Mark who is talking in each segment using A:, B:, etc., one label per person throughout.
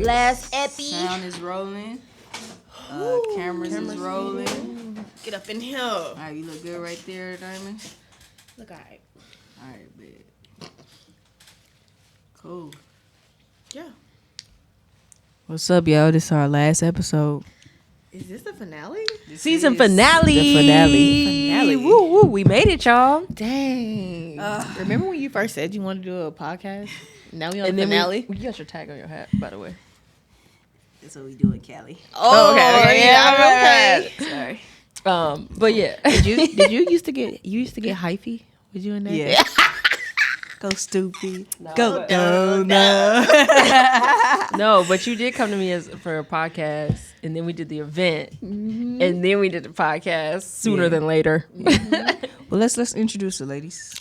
A: Last epi.
B: Sound is rolling. Cameras is rolling.
A: Get up in here.
B: All right, you look good right there, Diamond.
A: Look, alright.
B: All right, bet. Cool.
A: Yeah.
C: What's up, y'all? This is our last episode.
A: Is this the finale?
C: Season finale.
A: The finale.
C: Woo woo. We made it, y'all.
A: Dang. Remember when you first said you wanted to do a podcast? Now we on the
C: then
A: finale.
C: You got your tag on your hat, by the way.
B: That's what we do in Cali.
A: Oh, okay. Yeah, okay.
C: Sorry. But yeah.
A: Did you used to get hyphy? Was you in there?
B: Yeah. Go stupid.
C: No,
B: Go
C: but-
B: donut.
C: No, but you did come to me for a podcast, and then we did the event, and then we did the podcast sooner than later.
B: Well, let's introduce the ladies.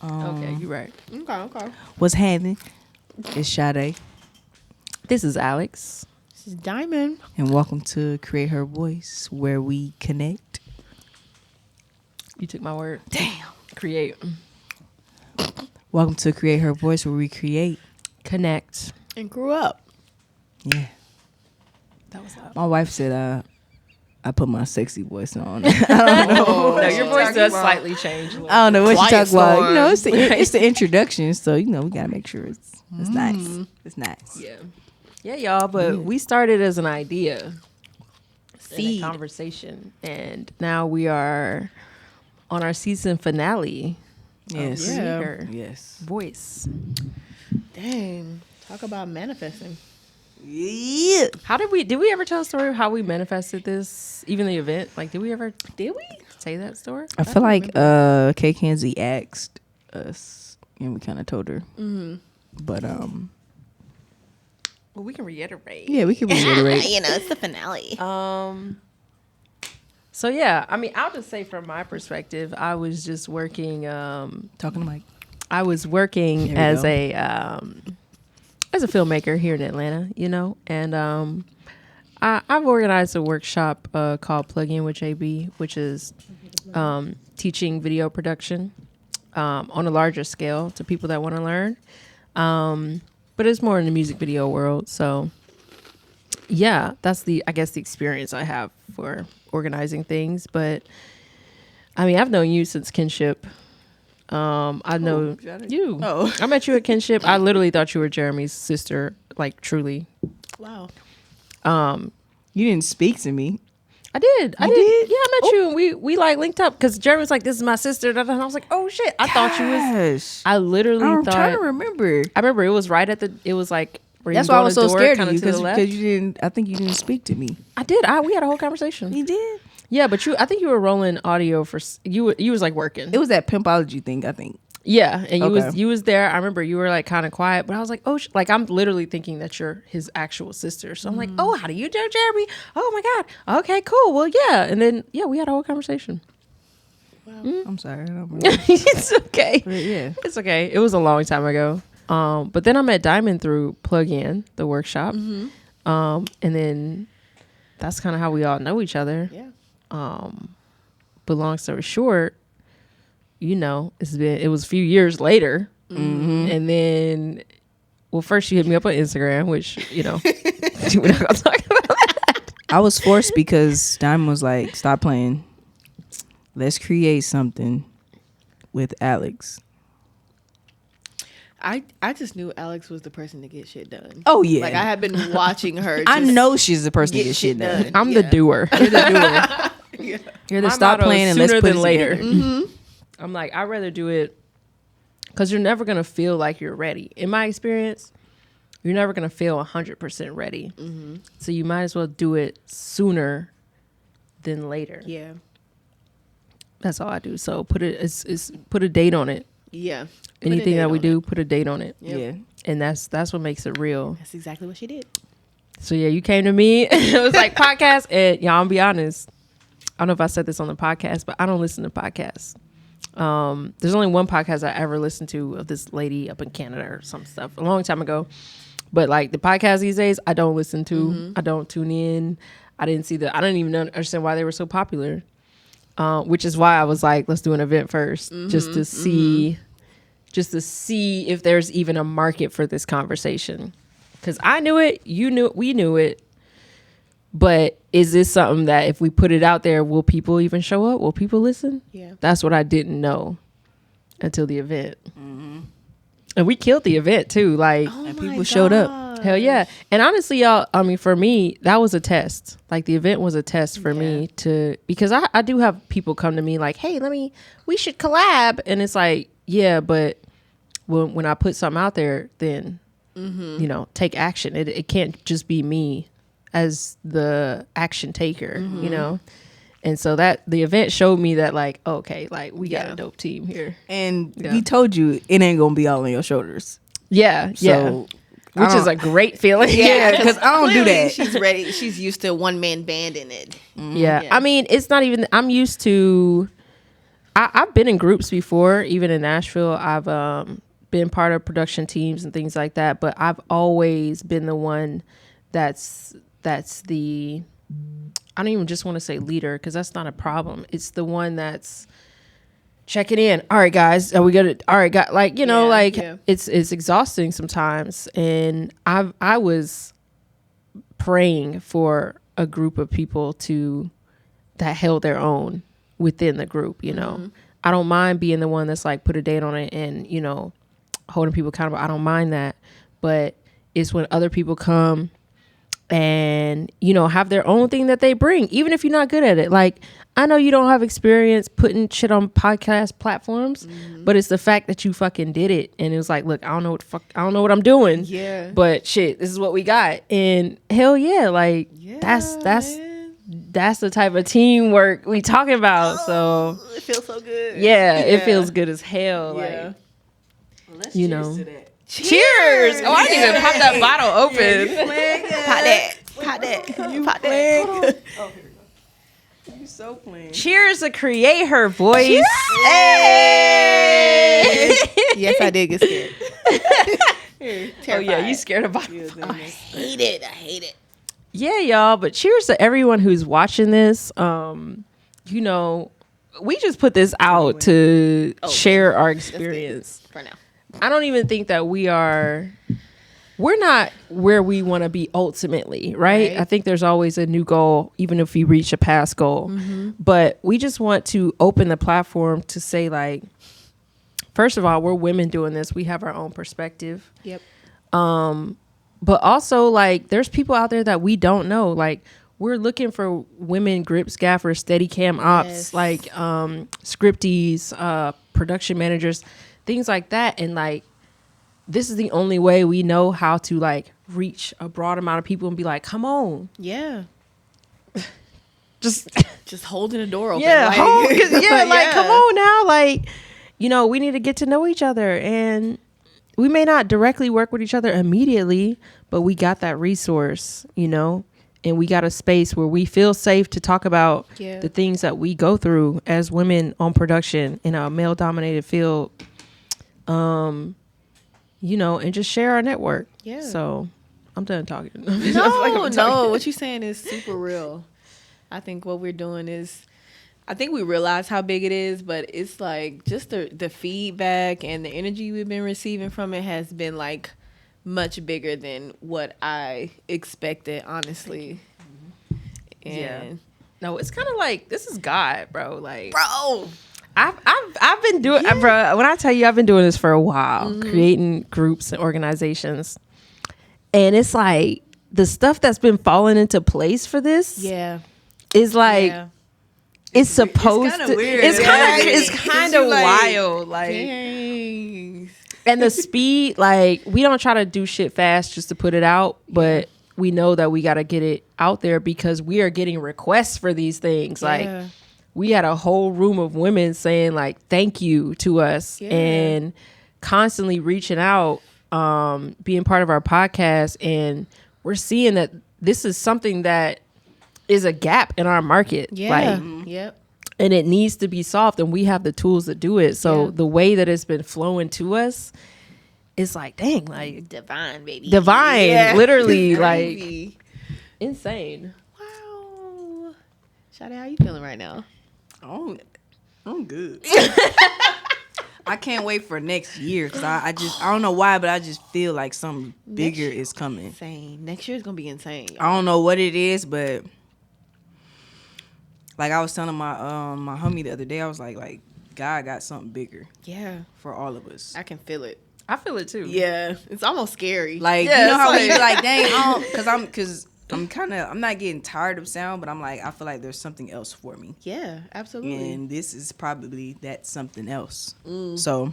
C: Okay, you're right.
A: Okay.
B: What's happening? It's Sade,
C: This is Alex.
A: This is Diamond.
B: and welcome to Create Her Voice, where we connect.
C: You took my word. Damn. Create.
B: Welcome to Create Her Voice, where we create.
C: Connect.
A: And grew up.
B: Yeah.
C: That was loud.
B: My wife said I put my sexy voice on.
C: No, your voice does slightly change. A little
B: I don't know what you
A: Quiet
B: talk about.
A: storm.
B: You know, it's the introduction, so we gotta make sure it's nice. It's nice.
C: bit. Yeah, y'all. But we started as an idea,
A: Seed.
C: a conversation, and now we are on our season finale.
B: Yes.
C: Of
A: Yeah.
C: Create Her
B: Yes.
C: Voice.
A: Dang. Talk about manifesting.
B: Yeah.
C: How did we ever tell a story of how we manifested this? Even the event, like, did we ever say that story?
B: I feel like Kay Kenzie asked us, and we kind of told her. Mm-hmm. But
C: Well, we can reiterate.
B: yeah, we can reiterate.
A: It's the finale.
C: So yeah, I mean, I'll just say from my perspective, I was just working.
B: Talking to Mike.
C: I was working
B: There we
C: as
B: go.
C: as a filmmaker here in Atlanta, and I've organized a workshop called Plug In with JB, which is teaching video production on a larger scale to people that want to learn. But it's more in the music video world. So yeah, that's the experience I have for organizing things. But I mean, I've known you since kinship. I know you.
B: Oh.
C: I met you at kinship. I literally thought you were Jeremy's sister, like truly.
A: Wow.
B: You didn't speak to me.
C: I did. I
B: You
C: did.
B: did?
C: Yeah, I met you, and we like linked up because Jeremy was like, "This is my sister," and I was like, "Oh shit!" I thought you was.
B: Gosh.
C: I literally
B: I'm
C: thought.
B: trying to remember.
C: I remember it was right at the. It was like. Where
B: That's
C: you
B: why
C: go
B: I was
C: to the
B: so
C: door,
B: scared
C: kinda
B: of you
C: to the
B: because
C: left.
B: you didn't. I think you didn't speak to me.
C: I did. We had a whole conversation.
B: You did.
C: Yeah, but I think you were rolling audio for you. You was like working.
B: It was that pimpology thing. I think.
C: Yeah, and
B: Okay.
C: you was there. I remember you were like kind of quiet, but I was like, oh, like I'm literally thinking that you're his actual sister. So I'm like, oh, how do you know Jeremy? Oh my god. Okay, cool. Well, yeah, and then we had a whole conversation.
B: I'm sorry. I don't remember.
C: It's okay.
B: But yeah.
C: It's okay. It was a long time ago. But then I met Diamond through Plug In, the workshop, and then that's kind of how we all know each other.
A: Yeah.
C: But long story short, it was a few years later, and then, well, first you hit me up on Instagram, which we're not gonna talk about that.
B: I was forced because Diamond was like, "Stop playing. Let's create something with Alex."
A: I just knew Alex was the person to get shit done.
B: Oh yeah.
A: Like I had been watching her.
B: I
A: just
B: know she's the person to
A: get
B: get shit done.
C: I'm the doer.
B: You're the doer. You're the
C: My
B: stop
C: motto is
B: playing and let's
C: sooner
B: put
C: than
B: it
C: later.
B: together.
C: I'm like, I'd rather do it because you're never gonna feel like you're ready. In my experience, you're never gonna feel 100% ready. So you might as well do it sooner than later.
A: Yeah.
C: That's all I do. So put a date on it.
A: Yeah. Put a
C: Anything
A: date
C: that we
A: on
C: do,
A: it.
C: put a date on it.
A: Yep.
B: Yeah.
C: And that's what makes it real.
A: That's exactly what she did.
C: So yeah, you came to me. It was like podcast, and y'all, I'm be honest. I don't know if I said this on the podcast, but I don't listen to podcasts. There's only one podcast I ever listened to of this lady up in Canada or some stuff a long time ago. But like the podcast these days, I don't listen to. I don't tune in. I didn't even understand why they were so popular. Which is why I was like, let's do an event first, just to see if there's even a market for this conversation. Because I knew it, you knew it, we knew it. But is this something that if we put it out there, will people even show up? Will people listen?
A: Yeah.
C: That's what I didn't know until the event. And we killed the event too. Like,
A: Oh
B: And
A: my
B: people showed up.
A: God.
C: hell yeah. And honestly, y'all, I mean, for me, that was a test. Like, the event was a test for me because I do have people come to me like, hey, we should collab. And it's like, yeah, but when I put something out there, then, you know, take action. It can't just be me as the action taker, you know? And so that the event showed me that, like, okay, like, we got a dope team here.
B: And we told you it ain't gonna be all on your shoulders.
C: Yeah.
B: So
C: Which is a great feeling.
B: yeah, because I don't do that.
A: She's ready. She's used to one man band in it.
C: Yeah.
A: Yeah.
C: I mean, it's not even, I'm used to, I've been in groups before, even in Nashville. I've been part of production teams and things like that, but I've always been the one that's the, I don't even just want to say leader, because that's not a problem. It's the one that's checking in. All right, guys, are we good? All right, guys, like, you know,
A: Yeah,
C: like
A: yeah.
C: it's exhausting sometimes. And I was praying for a group of people that held their own within the group, you know. I don't mind being the one that's like, put a date on it and, you know, holding people accountable. I don't mind that. But it's when other people come and, you know, have their own thing that they bring, even if you're not good at it. Like, I know you don't have experience putting shit on podcast platforms, but it's the fact that you fucking did it. And it was like, look, I don't know what I'm doing.
A: Yeah.
C: But shit, this is what we got. And hell yeah, like that's the type of teamwork we talking about. So
A: It feels so good.
C: yeah, it feels good as hell.
A: Yeah.
C: Like, you know.
A: Cheers.
C: Oh, I didn't even pop that bottle open.
A: Pop that. Pop that. Pop that.
B: You so plain.
C: Cheers to create her voice.
A: Hey. Yes, I did get scared.
C: Oh yeah, you scared about
A: I hate it. I hate it.
C: Yeah, y'all. But cheers to everyone who's watching this. You know, we just put this out to share our experience.
A: For now.
C: I don't even think that we're not where we want to be ultimately, right? I think there's always a new goal, even if we reach a past goal. But we just want to open the platform to say, like, first of all, we're women doing this. We have our own perspective.
A: Yep.
C: But also, like, there's people out there that we don't know. Like, we're looking for women grips, gaffers, Steadicam ops,
A: Yes.
C: like scripties, production managers, things like that. And like, this is the only way we know how to like reach a broad amount of people and be like, come on,
A: Yeah.
C: just
A: Just holding the door open.
C: yeah,
A: like,
C: like come on now, like, you know, we need to get to know each other, and we may not directly work with each other immediately, but we got that resource, you know, and we got a space where we feel safe to talk about
A: Yeah.
C: the things that we go through as women on production in a male dominated field, you know, and just share our network.
A: Yeah.
C: So I'm done talking.
A: No, what you're saying is super real. I think what we're doing is, I think we realize how big it is, but it's like just the feedback and the energy we've been receiving from it has been like much bigger than what I expected, honestly. And
C: No, it's kind of like, this is God, bro. Like,
A: bro,
C: I've been doing, bro. When I tell you, I've been doing this for a while, creating groups and organizations, and it's like the stuff that's been falling into place for this
A: yeah,
C: is like it's supposed
B: kinda
C: to.
B: weird.
C: It's kind of
B: Yeah.
C: it's kind of wild, like,
A: dang.
C: and the speed. Like, we don't try to do shit fast just to put it out, but we know that we got to get it out there because we are getting requests for these things. Like,
A: Yeah.
C: we had a whole room of women saying like thank you to us,
A: Yeah.
C: and constantly reaching out, being part of our podcast, and we're seeing that this is something that is a gap in our market.
A: Yeah,
C: Like,
A: yep.
C: and it needs to be solved, and we have the tools to do it. So
A: Yeah.
C: the way that it's been flowing to us is like, dang, like
A: Divine, baby.
C: divine,
A: Yeah.
C: literally, like
A: Crazy.
C: insane.
A: Wow. Shadi, how you feeling right now?
B: I'm good. I can't wait for next year because I don't know why, but I just feel like something bigger is coming.
A: Insane. Next year is gonna be insane.
B: I don't know what it is, but like I was telling my my homie the other day, I was like God got something bigger
A: Yeah,
B: for all of us.
A: I can feel it.
C: I feel it too.
A: Yeah, it's almost scary.
B: Like
A: yeah,
B: you know
A: it's
B: how we be like, dang, because I'm not getting tired of sound, but I'm like I feel like there's something else for me,
A: yeah, absolutely.
B: and this is probably that something else. So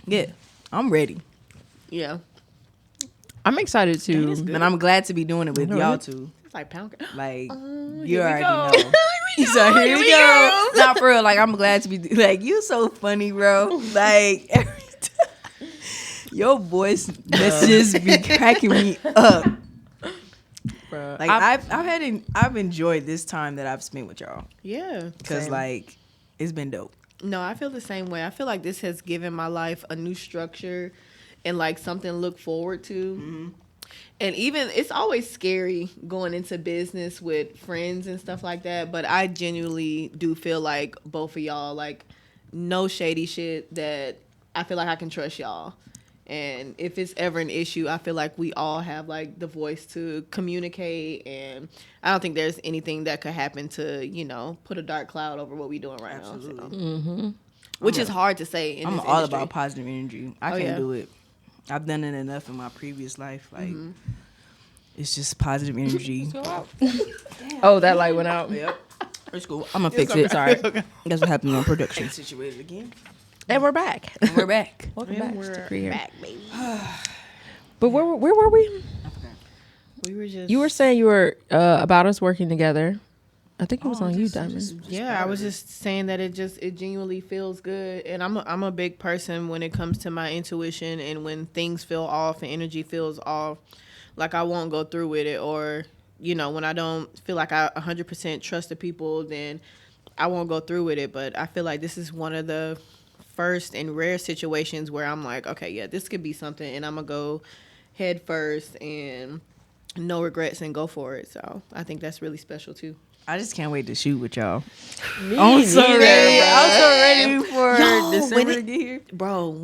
B: yeah, I'm ready,
A: Yeah,
C: I'm excited too.
A: Good.
B: and I'm glad to be doing it with
C: know,
B: y'all
C: right?
B: too.
A: it's like pound.
B: Like
A: here
B: you
A: we
B: already
A: go.
B: know. So here we go. Not for real. Like I'm glad to be like you. So funny, bro. Like every time your voice messages be cracking me up.
C: Bruh.
B: Like I've enjoyed this time that I've spent with y'all
A: Yeah,
B: because
A: same.
B: like it's been dope.
A: No, I feel the same way. I feel like this has given my life a new structure and like something to look forward to. And even it's always scary going into business with friends and stuff like that. But I genuinely do feel like both of y'all, like no shady shit, that I feel like I can trust y'all. And if it's ever an issue, I feel like we all have like the voice to communicate. And I don't think there's anything that could happen to, put a dark cloud over what we're doing right
B: Absolutely.
A: now. So. Which is hard to say in
B: I'm
A: this
B: all
A: industry.
B: about positive energy. I can
A: yeah.
B: do it. I've done it enough in my previous life. Like it's just positive energy.
C: Oh, that light went out.
B: Yep. It's cool. I'm gonna fix it. Sorry. That's what happened on production. Situated again.
C: And we're back.
B: And we're back.
C: Welcome
A: And
C: back.
A: we're
C: to Career.
A: back, baby.
C: But where were we?
A: We were just.
C: You were saying you were about us working together. I think it was on you, Diamond.
A: Yeah, I was just saying that it genuinely feels good, and I'm a big person when it comes to my intuition, and when things feel off and energy feels off, like I won't go through with it, or when I don't feel like I 100% trust the people, then I won't go through with it. But I feel like this is one of the first and rare situations where I'm like, okay, yeah, this could be something, and I'm gonna go head first and no regrets and go for it. So I think that's really special too.
B: I just can't wait to shoot with y'all.
C: Me
B: I'm so
C: neither,
B: ready.
C: bro.
B: I'm so ready for
A: Yo,
B: December
A: when
B: to get here.
A: Bro,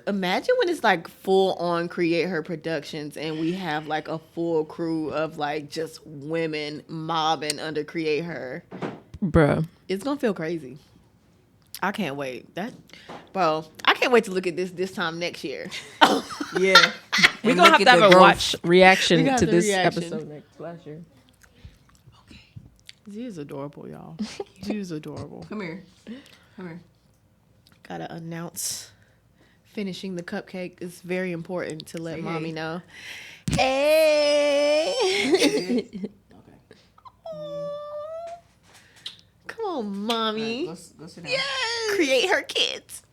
A: imagine when it's like full on Create Her Productions and we have like a full crew of like just women mobbing under Create Her.
C: Bruh.
A: It's gonna feel crazy. I can't wait. I can't wait to look at this time next year.
B: Yeah.
C: We're
B: And
C: going to
B: look
C: have
B: at
C: to have
B: the
C: a
B: growth.
C: watch reaction
A: We got
C: to
A: the
C: this
A: reaction.
C: episode last year.
A: He is adorable, y'all. He is adorable.
B: Come here.
A: Gotta announce finishing the cupcake is very important to let
B: Say
A: mommy
B: hey.
A: know.
B: Okay.
A: Come on, mommy.
B: Go sit down.
A: Create her kids.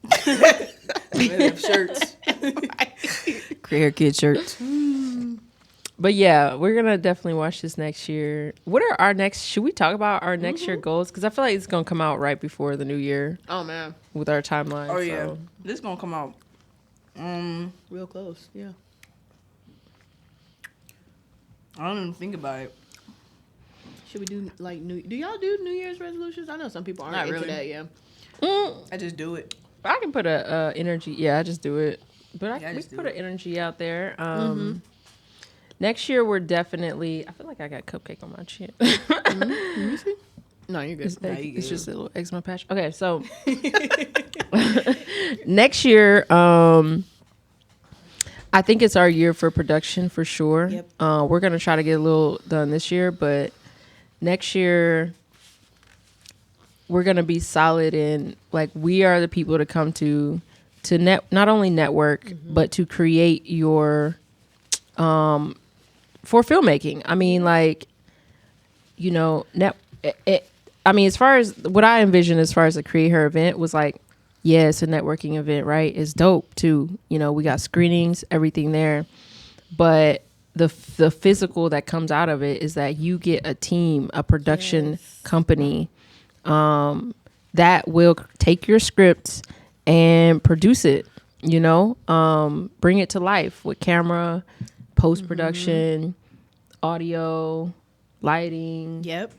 B: We have shirts. Create Kid shirts.
C: But yeah, we're going to definitely watch this next year. What are our next, should we talk about our next year goals? Because I feel like it's going to come out right before the new year
A: Oh man,
C: with our timeline.
B: Oh yeah.
C: so.
B: This gonna come out.
A: real close. Yeah.
B: I don't even think about it.
A: Should we do like do y'all do New Year's resolutions? I know some people aren't
B: Not
A: into
B: really.
A: that. Yeah.
B: I just do it.
C: I can put a energy. Yeah, I just do it. But
B: Yeah, I
C: we
B: just
C: can
B: do
C: put
B: it.
C: an energy out there. Next year, we're definitely. I feel like I got cupcake on my chin.
A: No, you're good.
B: No, you
C: It's
B: good.
C: just a little eczema patch. Okay, so next year, I think it's our year for production for sure.
A: Yep.
C: We're gonna try to get a little done this year, but next year we're gonna be solid in like we are the people to come to not only network but to create your for filmmaking. I mean, like, I mean, as far as what I envisioned as far as the Create Her event was like, yeah, it's a networking event, right? It's dope too. We got screenings, everything there. But the physical that comes out of it is that you get a team, a production company that will take your scripts and produce it, bring it to life with camera, post-production, audio, lighting,
A: Yep.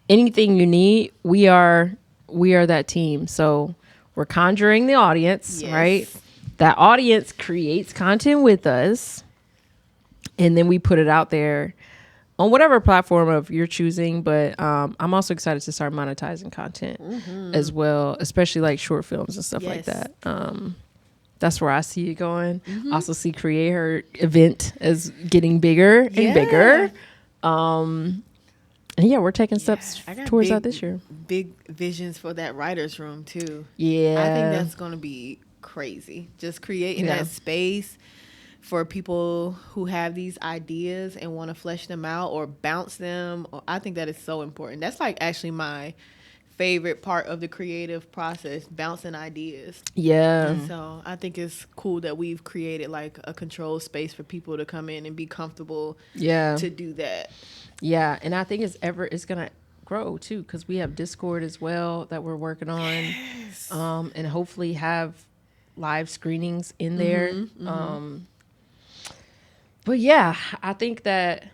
C: anything you need. We are that team. So we're conjuring the audience,
A: Yes.
C: right? That audience creates content with us, and then we put it out there on whatever platform of your choosing. But I'm also excited to start monetizing content as well, especially like short films and stuff like
A: Yes.
C: that. That's where I see it going. Also see Create Her event as getting bigger and bigger. And yeah, we're taking steps
A: I got
C: towards
A: big,
C: that this year.
A: Big visions for that writer's room too.
C: Yeah.
A: I think that's going to be crazy. Just creating
C: Yeah.
A: that space for people who have these ideas and want to flesh them out or bounce them. I think that is so important. That's like actually my favorite part of the creative process, bouncing ideas.
C: Yeah.
A: So I think it's cool that we've created like a controlled space for people to come in and be comfortable
C: Yeah.
A: to do that.
C: Yeah. And I think it's going to grow too, because we have Discord as well that we're working on. And hopefully have live screenings in there. But yeah, I think that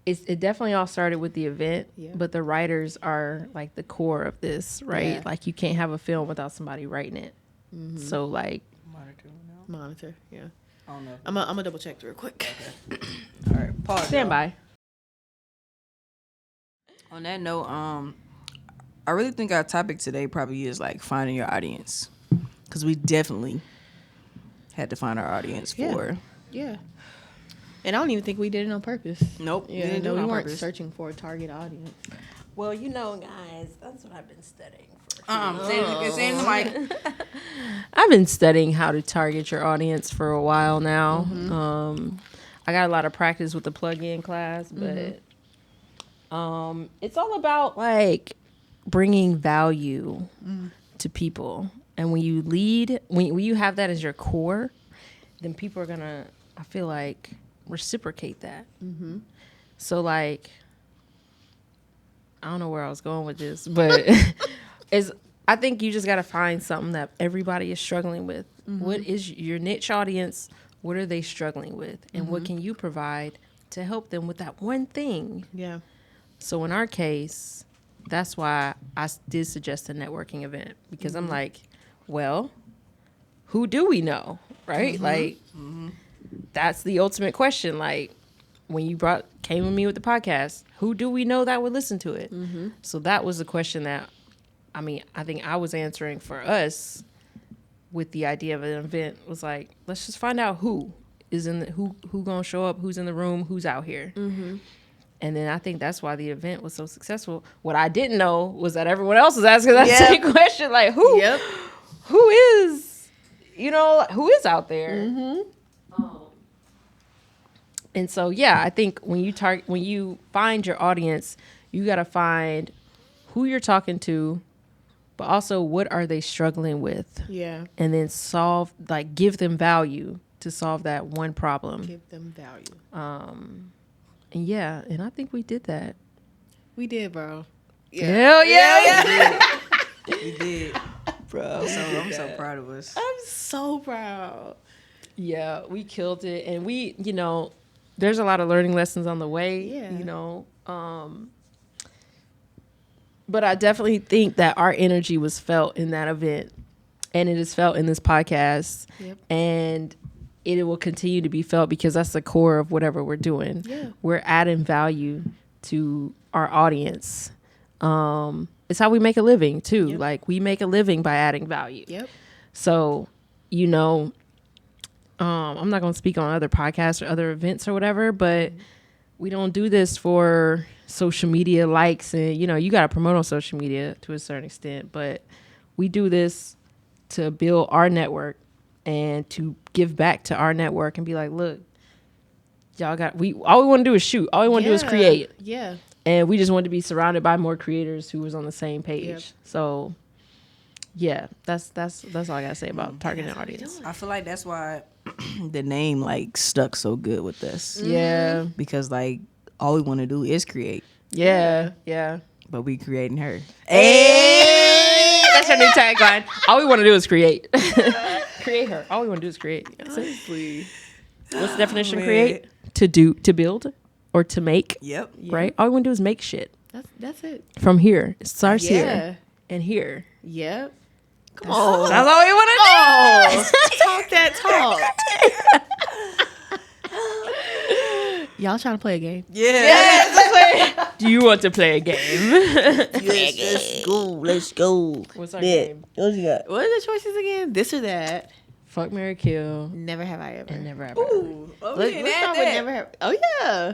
C: it definitely all started with the event, but the writers are like the core of this, right?
A: Yeah.
C: Like you can't have a film without somebody writing it. So like,
A: Monitor, yeah.
D: I don't know.
A: I'm gonna double check real quick.
D: All right, pause.
C: stand
D: y'all.
C: by.
D: On that note, I really think our topic today probably is like finding your audience, because we definitely had to find our audience
A: Yeah.
D: for.
A: Yeah. And I don't even think we did it on purpose.
D: Nope. we
A: Yeah,
D: didn't do
A: no,
D: it
A: we
D: on
A: weren't
D: purpose.
A: searching for a target audience.
C: Well, you know, guys, that's what I've been studying for.
D: Saying the mic.
C: I've been studying how to target your audience for a while now. I got a lot of practice with the plug-in class, but it's all about like bringing value to people. And when you lead, when you have that as your core, then people are gonna, I feel like, reciprocate that. So like, I don't know where I was going with this, but I think you just got to find something that everybody is struggling with. What is your niche audience? What are they struggling with? And what can you provide to help them with that one thing?
A: Yeah.
C: So in our case, that's why I did suggest a networking event, because I'm like, well, who do we know? Right? Like, that's the ultimate question. Like, when you came with me with the podcast, who do we know that would listen to it? So that was the question that, I mean, I think I was answering for us with the idea of an event. Was like, let's just find out who is in the, who gonna show up, who's in the room, who's out here. And then I think that's why the event was so successful. What I didn't know was that everyone else was asking that same question, like who is, you know, who is out there? And so, yeah, I think when you find your audience, you got to find who you're talking to, but also what are they struggling with?
A: Yeah.
C: And then give them value to solve that one problem.
A: Give them value.
C: And yeah, and I think we did that.
A: We did, bro.
C: Hell yeah.
D: We did, bro. I'm so proud of us.
A: I'm so proud.
C: Yeah, we killed it. And we, you know, there's a lot of learning lessons on the way, you know. But I definitely think that our energy was felt in that event, and it is felt in this podcast. And it will continue to be felt because that's the core of whatever we're doing. We're adding value to our audience. It's how we make a living too. Like, we make a living by adding value. So, you know, I'm not going to speak on other podcasts or other events or whatever, but we don't do this for social media likes. And, you know, you got to promote on social media to a certain extent, but we do this to build our network and to give back to our network and be like, look, y'all all we want to do is shoot. All we want to do is create.
A: Yeah.
C: And we just wanted to be surrounded by more creators who was on the same page. So yeah, that's all I gotta say about targeting an audience.
D: I feel like that's why the name like stuck so good with us.
C: Yeah.
D: Because like all we want to do is create.
C: Yeah.
D: But we creating her.
C: Hey, that's our new tagline. All we want to do is create. Create her. All we want to do is create.
A: Honestly.
C: What's the definition of
D: man.
C: create? To build or to make.
D: Yep.
C: Right? All we want to do is make shit.
A: That's it.
C: From here. It starts
A: Yeah.
C: here and here.
A: Yep. Come on.
C: That's all we want to
A: Talk that talk. Y'all trying to play a game?
D: Yeah.
C: do. You want to play a game?
D: Let's go. Let's go.
C: What's our
D: Yeah.
C: game?
D: What you got?
A: What are the choices again? This or that?
C: Fuck, marry, kill,
A: Never have I ever.
C: and never have.
D: Ooh,
A: Let's start with never have. Oh yeah.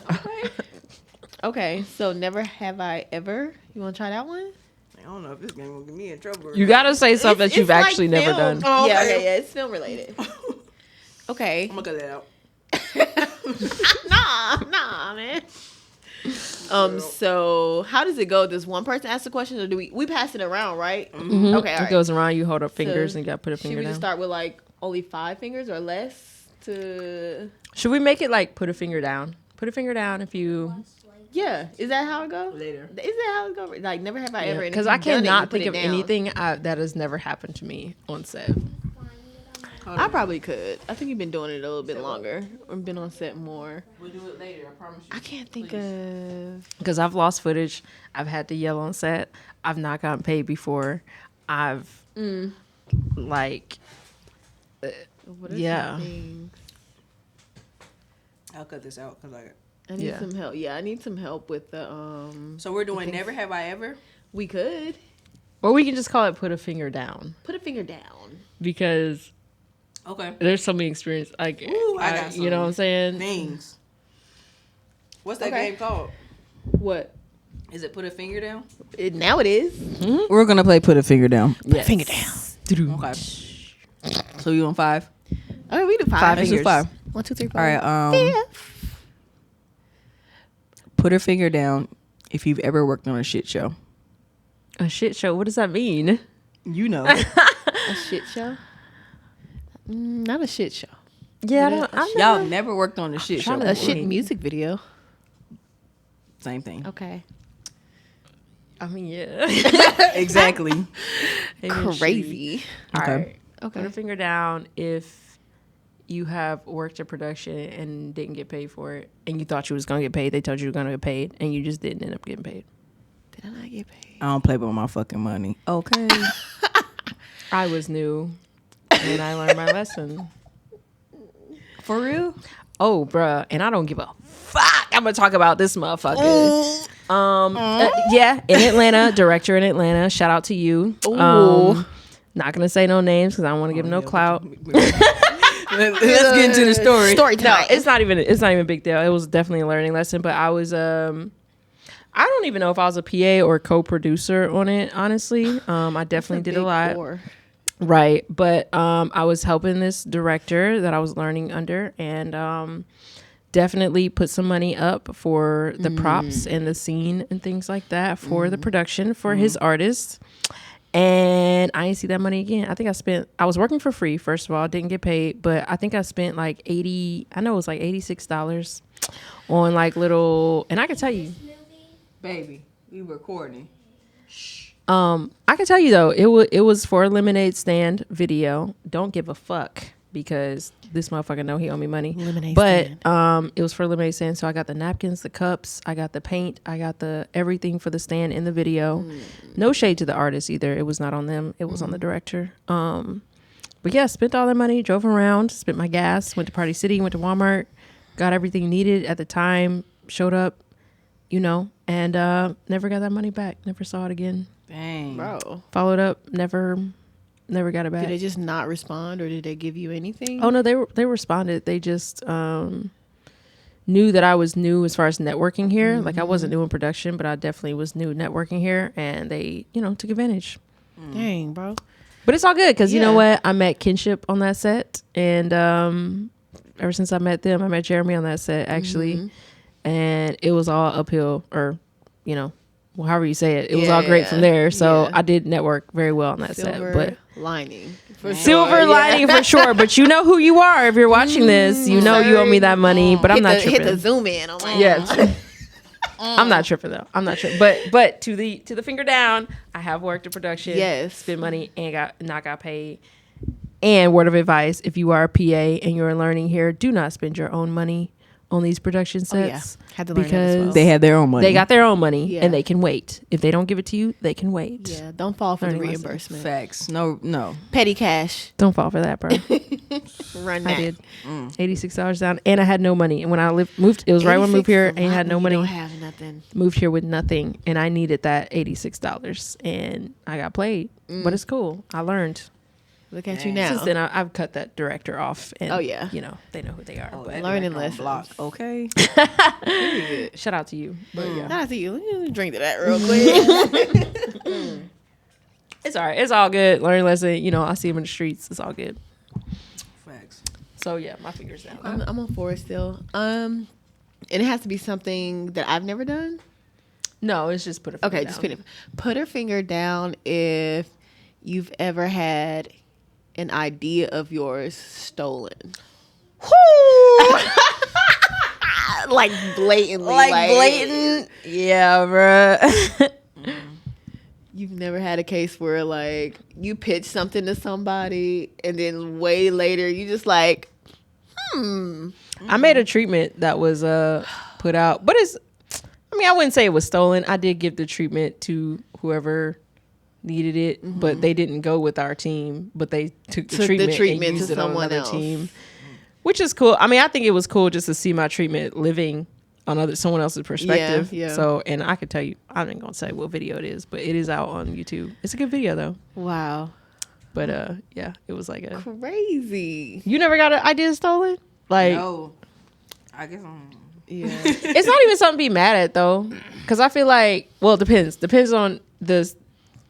A: Okay, so never have I ever. You want to try that one?
D: I don't know if this game will get me in trouble.
C: You gotta say something that you've
A: It's like
C: actually never
A: film.
C: done.
D: Oh,
A: Yeah,
D: okay.
A: yeah, it's film related. Okay.
D: I'm gonna cut that out.
A: Nah, man. So how does it go? Does one person ask the question, or do we pass it around, right?
C: Mhm.
A: Okay, all
C: It
A: right.
C: goes around. You hold up fingers
A: So,
C: and you gotta put a
A: Should
C: finger
A: we
C: down.
A: just start with like only 5 fingers or less to?
C: Should we make it like put a finger down? Put a finger down if you.
A: Yeah, is that how it goes?
D: Later.
A: Is that how it goes? Like never have I ever. and if
C: Because
A: you've
C: I
A: done it, you
C: cannot
A: put
C: think
A: it
C: of
A: down.
C: anything that has never happened to me on set.
A: I probably could. I think you've been doing it a little bit longer, or been on set more.
D: We'll do it later. I promise you.
A: I can't think of.
C: Because I've lost footage. I've had to yell on set. I've not gotten paid before. I've like
A: What are
C: Yeah.
A: some things?
D: I'll cut this out because
A: I need
C: Yeah.
A: some help. Yeah, I need some help with the
D: So we're doing
A: things-
D: never have I ever.
A: We could
C: or we can just call it put a finger down
A: put a finger down.
C: because
D: Okay.
C: there's so many experience. Like
D: Ooh, I got
C: you know what I'm saying?
D: Things. What's that
A: Okay.
D: game called?
A: What?
D: Is it put a finger down?
A: Now it is.
D: We're gonna play put a finger down.
C: Yes.
A: Finger down.
D: Okay. So you on 5?
A: Okay, we do 5.
C: Five
D: Let's do
C: fingers.
D: 5.
A: 1, 2, 3, 4.
D: All right. Put a finger down if you've ever worked on a shit show.
C: A shit show. What does that mean?
D: You know.
A: A shit show. Not a shit show.
C: Yeah, I don't, I'm
D: Y'all
C: not-
D: never worked on a shit show.
C: Trying to-
A: A
D: before.
A: shit music video.
D: Same thing.
A: Okay.
C: I mean, yeah.
D: Exactly.
C: Maybe a
A: Crazy.
C: All
D: Okay.
C: right.
A: Okay.
C: Put a finger down if you have worked a production and didn't get paid for it, and you thought you was gonna get paid. They told you were gonna get paid, and you just didn't end up getting paid.
A: Did I not get paid?
D: I don't play with my fucking money. Okay.
C: I was new, and I learned my lesson.
D: For real?
C: Oh, bruh, and I don't give a fuck. I'm gonna talk about this motherfucker. Yeah, in Atlanta, director in Atlanta. Shout out to you. Not gonna say no names because I don't want to give no clout.
D: Let's get into the story.
A: Story
C: No,
A: time.
C: it's not even a big deal. It was definitely a learning lesson, but I was I don't even know if I was a PA or co-producer on it, honestly. I definitely did a lot. Right. But I was helping this director that I was learning under, and definitely put some money up for the props and the scene and things like that for the production for his artists. And I didn't see that money again. I think I was working for free, first of all, didn't get paid, but I think I spent like $86 on like little, and I can tell you,
D: Baby, we recording.
C: I can tell you though, it was for a lemonade stand video. Don't give a fuck because this motherfucker know he owe me money.
A: Lemonade
C: but
A: stand.
C: it was for lemonade stand, so I got the napkins, the cups, I got the paint, I got the everything for the stand in the video. No shade to the artist either. It was not on them. It was on the director. But yeah, spent all that money, drove around, spent my gas, went to Party City, went to Walmart, got everything needed at the time, showed up, you know, and never got that money back. Never saw it again.
D: Dang.
A: Bro.
C: Followed up, never got it back.
A: Did they just not respond, or did they give you anything?
C: Oh no, they responded. They just knew that I was new as far as networking here. Like I wasn't new in production, but I definitely was new networking here, and they, you know, took advantage.
A: Dang, bro.
C: But it's all good because you know
A: Yeah.
C: what? I met Kinship on that set, and ever since I met them, I met Jeremy on that set actually, and it was all uphill, or you know, well, however you say it, it was all great from there. So
A: Yeah.
C: I did network very well on that
A: Silver
C: set, but.
A: lining. For
C: Silver
A: sure, yeah.
C: lining for sure, but you know who you are if you're watching this. You know you owe me that money, but I'm
A: Hit
C: not
A: the,
C: tripping.
A: hit the zoom in. I'm like,
C: Yeah, I'm not tripping though. I'm not tripping. But to the finger down, I have worked in production.
A: Yes.
C: Spent money and got paid. And word of advice: if you are a PA and you're learning here, do not spend your own money on these production
A: Oh, yeah.
C: sets
A: Had to learn that as well.
C: because
D: They have their own money.
C: they got their own money
A: Yeah.
C: and they can wait. If they don't give it to you, they can wait.
A: Yeah, don't fall for the
C: Learning lessons.
A: reimbursement.
D: facts. No.
A: Petty cash.
C: Don't fall for that, bro.
A: Run
C: I
A: that.
C: did. $86 down, and I had no money. And when I moved, it was right when I moved here,
A: 86 is a
C: and I
A: lot
C: had no
A: when you
C: money.
A: Don't have nothing.
C: Moved here with nothing, and I needed that $86, and I got played. But it's cool. I learned.
A: Look at
D: Dang.
A: you now.
C: Since then, I've cut that director off, and
A: Oh, yeah.
C: you know they know who they are. But
A: learning
D: Direct on
A: lessons.
D: block. Okay.
C: shout out to you. But yeah,
A: Shout out to you. Let me drink to that real quick.
C: it's all right. It's all good. Learning lesson. You know, I see him in the streets. It's all good.
D: Facts.
C: So yeah, my fingers down.
A: I'm on 4 still. And it has to be something that I've never done.
C: No, it's just put a finger
A: Okay,
C: down.
A: just put her finger down if you've ever had an idea of yours stolen. Like blatantly.
B: Like blatant. Yeah, bruh.
A: You've never had a case where like you pitch something to somebody and then way later you just like,
C: I made a treatment that was put out, but I wouldn't say it was stolen. I did give the treatment to whoever needed it, but they didn't go with our team, but they took the treatment and used
A: to
C: it on
A: someone
C: another
A: else.
C: team, which is cool. I mean, I think it was cool just to see my treatment living on someone else's perspective.
A: Yeah.
C: So, and I could tell you, I'm not gonna say what video it is, but it is out on YouTube. It's a good video though.
A: Wow,
C: But yeah, it was like a.
A: crazy.
C: You never got an idea stolen? Like,
D: No. I guess
A: Yeah.
C: it's not even something to be mad at though, because I feel like, well, it depends on the.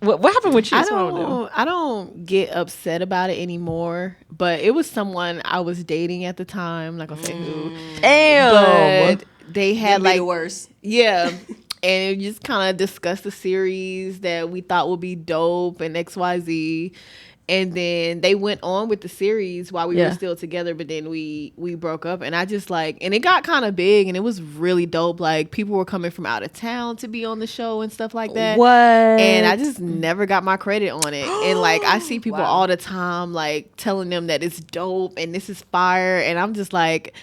C: What happened with you?
A: I
C: So know.
A: I don't get upset about it anymore. But it was someone I was dating at the time, like I say who.
C: Damn.
A: But they had like
D: worse.
A: yeah. And it just kind of discussed the series that we thought would be dope and XYZ. And then they went on with the series while we were
C: Yeah.
A: still together, but then we broke up. And I just like, and it got kind of big and it was really dope. Like people were coming from out of town to be on the show and stuff like that.
C: What?
A: And I just never got my credit on it. And like I see people
D: Wow.
A: all the time like telling them that it's dope and this is fire. And I'm just like,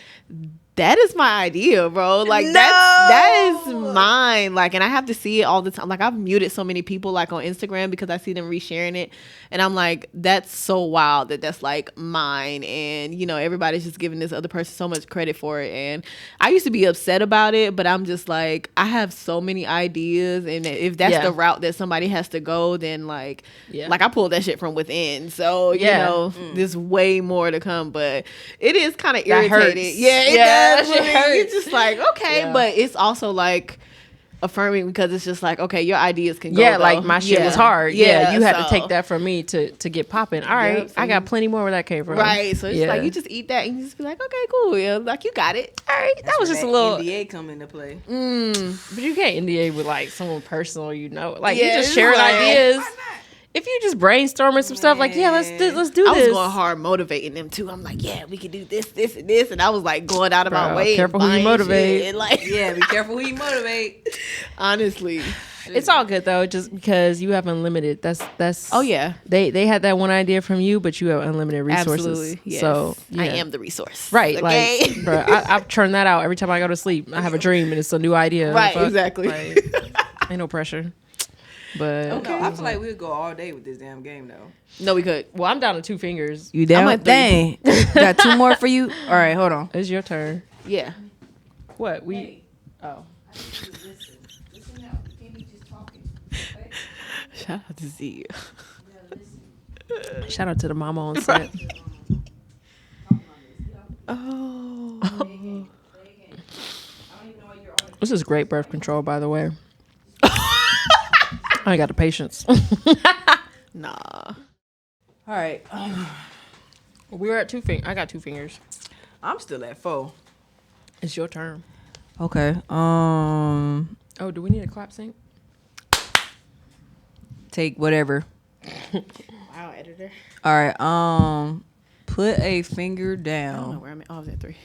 A: that is my idea, bro. Like that is mine. Like, and I have to see it all the time. Like I've muted so many people like on Instagram because I see them resharing it. And I'm like, that's so wild that that's like mine. And you know, everybody's just giving this other person so much credit for it. And I used to be upset about it, but I'm just like, I have so many ideas. And if that's
C: Yeah.
A: the route that somebody has to go, then like,
C: Yeah.
A: like I pulled that shit from within. So, you
C: Yeah.
A: know, there's way more to come, but it is kind of
C: That hurts.
A: irritating. Yeah, it
C: Yeah,
A: does.
C: that shit
A: You're
C: hurts.
A: just like, okay,
C: Yeah.
A: but it's also like affirming because it's just like, okay, your ideas can go.
C: Yeah,
A: though.
C: like my shit was
A: Yeah.
C: hard. Yeah, you had to
A: so-
C: take that from me to get popping. All right,
A: Yep, so
C: I got
A: you-
C: plenty more where that came from.
A: Right. So it's
C: Yeah.
A: like you just eat that and you just be like, okay, cool. Yeah, like you got it.
C: All right, that was just a little.
D: NDA come into play.
C: But you can't NDA with like someone personal, you know. Like
A: Yeah,
C: you just
A: it's
C: sharing
A: like-
C: ideas. If you just brainstorming some stuff, like yeah, let's do
A: I was
C: this.
A: going hard motivating them too. I'm like, yeah, we can do this, this, and this, and I was like going out of my
C: Bro,
A: way. and
C: careful who you
A: buying
C: motivate.
A: shit and, like,
D: Yeah, be careful who you motivate.
A: honestly.
C: It's all good though, just because you have unlimited. That's.
A: Oh yeah.
C: They had that one idea from you, but you have unlimited resources.
A: Absolutely. Yes.
C: So
A: I
C: yeah.
A: am the resource.
C: Right,
A: Okay.
C: like, bro, I've turned that out every time I go to sleep. I have a dream and it's a new idea.
A: Right,
C: Fuck,
A: exactly.
C: like, ain't no pressure. But
D: No, I feel like we'd go all day with this damn game though.
A: No, we could.
C: well, I'm down to 2 fingers.
D: You down?
A: I'm at 3.
D: Dang. Got 2 more for you? All right, hold on.
C: It's your turn.
A: Yeah.
C: What we? Oh,
A: Shout out to Z.
C: shout out to the mama on set.
A: Oh.
C: This is great birth control, by the way. I ain't got the patience.
A: Nah.
D: All right.
C: We were at 2 fingers. I got 2 fingers.
D: I'm still at 4.
C: It's your turn.
D: Okay.
C: Oh, do we need a clap sync?
D: Take whatever.
A: Wow, editor.
D: All right. Put a finger
A: I don't know
D: down
A: where I'm at. Oh, I was at 3.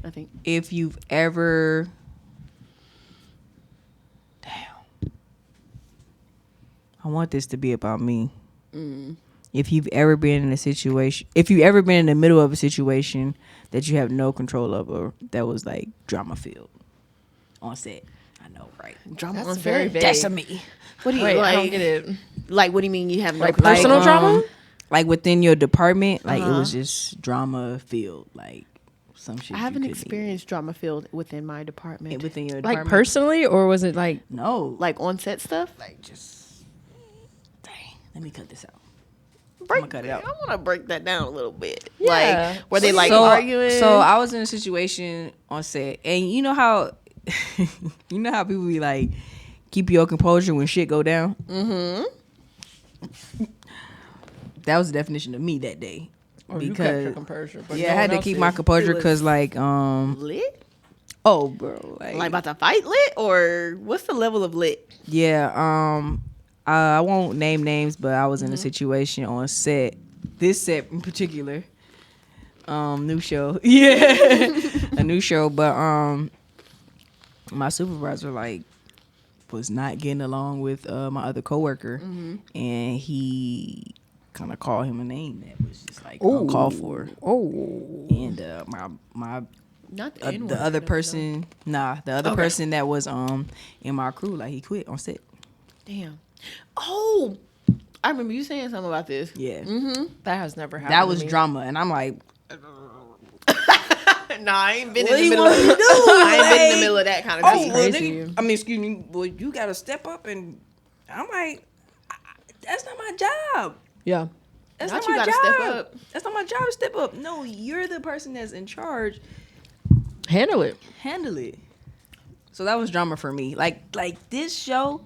A: I think.
D: if you've ever. Damn. I want this to be about me. if you've ever been in a situation, if you've ever been in the middle of a situation that you have no control over, that was like drama filled on set. I know, right?
A: Drama
C: That's
A: on
C: very
A: set.
C: vague.
D: That's me.
A: What do you
C: Wait, I don't
A: like?
C: get it.
A: Like, what do you mean you have no
C: Like
A: control?
C: personal drama?
D: Like within your department, like it
A: Uh-huh.
D: was just drama filled, like some shit.
A: I
D: you
A: haven't
D: couldn't
A: experienced drama filled within my
D: even-
A: department.
D: within your
C: Like
D: department.
C: personally, or was it like
D: No,
A: Like on set stuff.
D: like just dang. Let me cut this out.
A: Break,
D: I'ma cut it out.
A: I want to break that down a little bit.
C: Yeah.
A: Like, were they like
D: so,
A: arguing?
D: So I was in a situation on set, and you know how, you know how people be like, keep your composure when shit go down.
A: Mm-hmm.
D: That was the definition of me that day.
C: or you kept
D: Because
C: your composure? But
D: yeah,
C: no
D: I had
C: one
D: to keep
C: else
D: my
C: did?
D: composure
A: It was-
D: because like
A: Lit?
D: oh bro
A: Like about to fight lit? Or what's the level of lit?
D: yeah I won't name names, but I was in a situation on set, this set in particular, new show, yeah, a new show, but my supervisor like was not getting along with my other coworker, and he kind of called him a name that was just like uncalled for,
C: Oh,
D: and my
A: Not the,
D: the
A: N-word,
D: other
A: no.
D: person, the other
A: Okay.
D: person that was in my crew, like he quit on set.
A: Damn. Oh, I remember you saying something about this.
D: Yeah.
A: Mm-hmm.
C: that has never happened.
D: That
C: to
D: was
C: me.
D: drama, and I'm like,
A: Nah, I ain't been
D: what
A: in
D: do
A: the
D: you
A: middle of
D: want me to do?
A: I ain't been in
D: Like,
A: the middle of that kind of
D: oh,
A: tea.
D: well,
C: Crazy.
D: nigga, I mean, excuse me, well, you gotta step up, and I'm like, that's not my job.
C: Yeah,
D: That's
A: Not
D: not,
A: you
D: my
A: gotta
D: job.
A: step up.
D: That's not my job to step up. No, you're the person that's in charge.
C: handle it.
D: Handle it. So that was drama for me. Like this show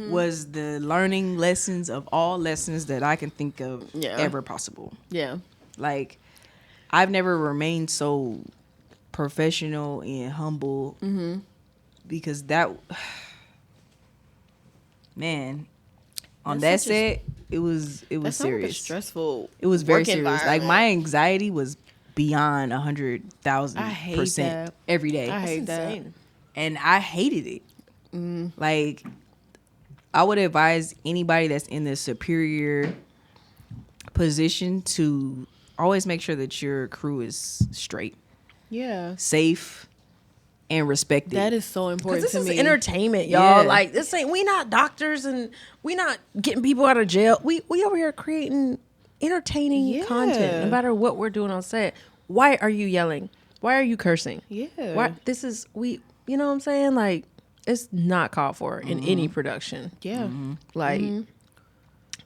D: was the learning lessons of all lessons that I can think of
A: Yeah.
D: ever possible.
A: Yeah.
D: Like, I've never remained so professional and humble because that, man, on
A: That's
D: that
A: such a-
D: set, it was
A: That sounds like a
D: serious.
A: stressful.
D: It was very
A: work
D: serious. Like,
A: environment.
D: my anxiety was beyond
A: I hate
D: 100,000%
A: that.
D: every day.
A: I hate
C: That's
A: that.
C: insane.
D: And I hated it. Like, I would advise anybody that's in the superior position to always make sure that your crew is straight,
A: Yeah.
D: safe, and respected.
A: That is so important
C: Because this
A: to
C: is
A: me.
C: entertainment, y'all.
D: Yeah.
C: Like this ain't we not doctors and we not getting people out of jail. We over here creating entertaining
A: Yeah.
C: content, no matter what we're doing on set. Why are you yelling? Why are you cursing?
A: Yeah.
C: Why this is we you know what I'm saying? Like it's not called for in any production.
A: Yeah.
C: Like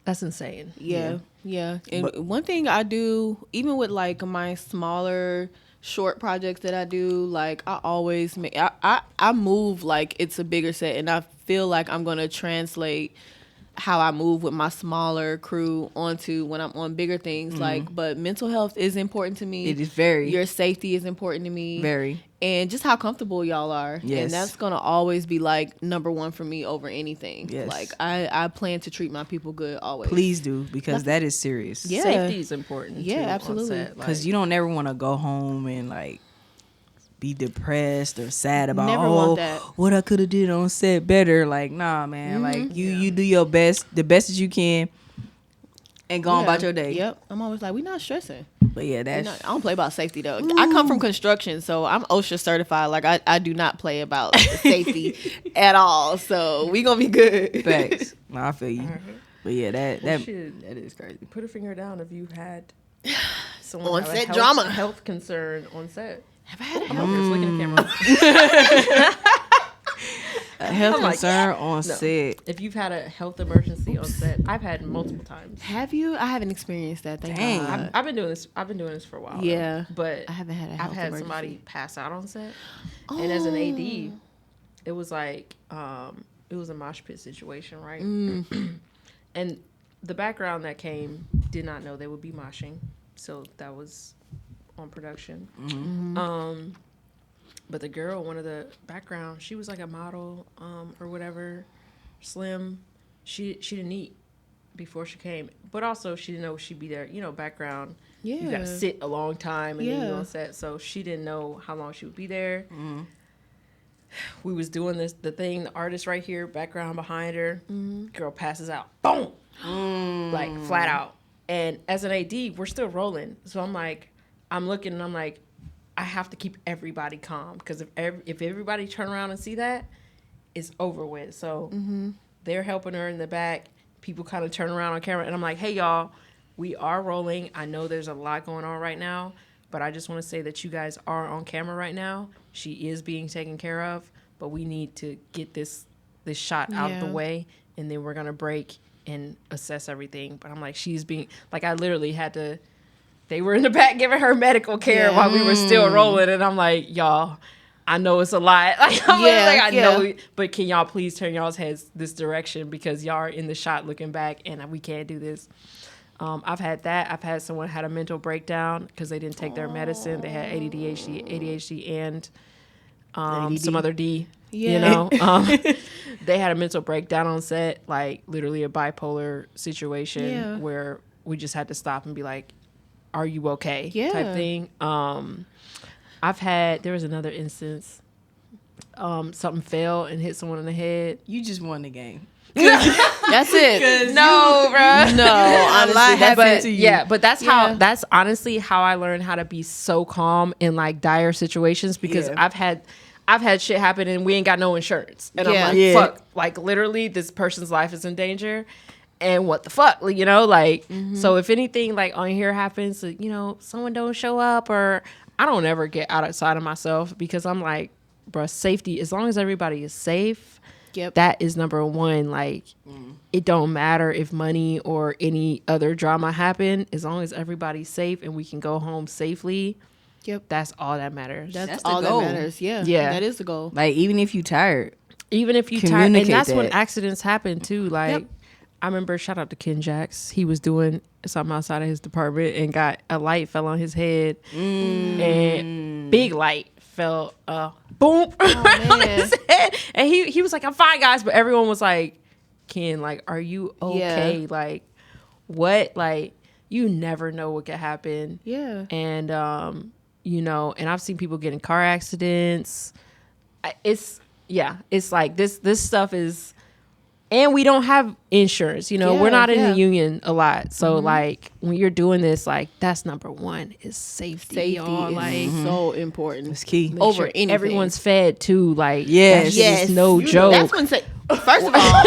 C: that's insane.
A: Yeah. Yeah. And one thing I do, even with like my smaller short projects that I do, like I always make I move like it's a bigger set, and I feel like I'm gonna translate how I move with my smaller crew onto when I'm on bigger things. Like, but mental health is important to me.
D: It is very,
A: Your safety is important to me.
D: very.
A: And just how comfortable y'all are.
D: Yes.
A: And that's gonna always be like number one for me over anything.
D: Yes.
A: Like I plan to treat my people good always.
D: Please do, because that is serious.
A: Yeah.
C: Safety is important.
A: Yeah,
C: too, on
A: absolutely.
C: set.
D: Because
C: Like,
D: you don't ever want to go home and like be depressed or sad about
A: Never want
D: oh
A: that.
D: what I could have did on set better. Like, nah, man. Like you do your best, the best as you can, and go on about your day.
A: Yep. I'm always like, we not stressing.
D: But yeah, that's
A: I don't play about safety though. I come from construction, so I'm OSHA certified. Like I do not play about safety at all. So we gonna be good.
D: facts. No, I feel you. But yeah, that
C: shit.
D: that is crazy.
C: put a finger down if you've had someone
A: On
C: have a
A: set
C: health,
A: drama.
C: health concern on set.
A: Have I had
C: I'm over here flicking the camera.
D: A health
C: I'm like,
D: concern on set.
C: If you've had a health emergency on set, I've had multiple times.
A: Have you? I haven't experienced that. Thank
D: Dang.
A: God.
C: I've been doing this. I've been doing this for a while.
A: Yeah.
C: but
A: I haven't had a
C: I've
A: health
C: had
A: emergency.
C: somebody pass out on set, and as an AD, it was like it was a mosh pit situation, right? And the background that came did not know they would be moshing, so that was on production. But the girl, one of the background, she was like a model or whatever, slim. She didn't eat before she came, but also she didn't know she'd be there. You know, background. You
A: Yeah.
C: gotta sit a long time and then
A: Yeah.
C: you on set, so she didn't know how long she would be there. We was doing the thing, the artist right here, background behind her. Girl passes out, boom, like flat out. And as an AD, we're still rolling. So I'm looking and I'm like, I have to keep everybody calm because if everybody turn around and see that, it's over with. So they're helping her in the back. People kind of turn around on camera and I'm like, hey y'all, we are rolling. I know there's a lot going on right now, but I just want to say that you guys are on camera right now. She is being taken care of, but we need to get this shot out of the way, and then we're gonna break and assess everything. But I'm like, she's being like, I literally had to. They were in the back giving her medical care while we were still rolling, and I'm like, y'all, I know it's a lot. Like, I know, but can y'all please turn y'all's heads this direction because y'all are in the shot looking back, and we can't do this. I've had that. I've had someone had a mental breakdown because they didn't take their medicine. They had ADHD, and some other D. Yeah. You know, they had a mental breakdown on set, like literally a bipolar situation where we just had to stop and be like, "Are you okay?" type thing. There was another instance. Something fell and hit someone in the head.
D: You just won the game.
A: That's it.
C: No, bro.
A: No, honestly,
C: but that's honestly how I learned how to be so calm in like dire situations because I've had shit happen and we ain't got no insurance. And I'm like, fuck, like literally this person's life is in danger. And what the fuck, you know, like, so if anything like on here happens, you know, someone don't show up or I don't ever get outside of myself because I'm like, bruh, safety, as long as everybody is safe, that is number one. Like, it don't matter if money or any other drama happen, as long as everybody's safe and we can go home safely. That's all that matters.
A: That's all that matters. Yeah. That is the goal.
D: Like, even if you tired.
C: And that's when accidents happen too. Like, I remember, shout out to Ken Jax. He was doing something outside of his department and got a light fell on his head. And big light fell, boom, on his head. And he was like, I'm fine, guys. But everyone was like, Ken, like, are you okay? Like, what? Like, you never know what could happen.
A: Yeah.
C: And, you know, and I've seen people get in car accidents. It's like this stuff is, and we don't have insurance, you know, we're not in the union a lot. So like when you're doing this, like that's number one is safety.
A: Safety is like so important.
D: It's key.
A: Over anything.
C: Everyone's fed too. Like,
D: yes,
C: that's no joke.
A: That's when first of all,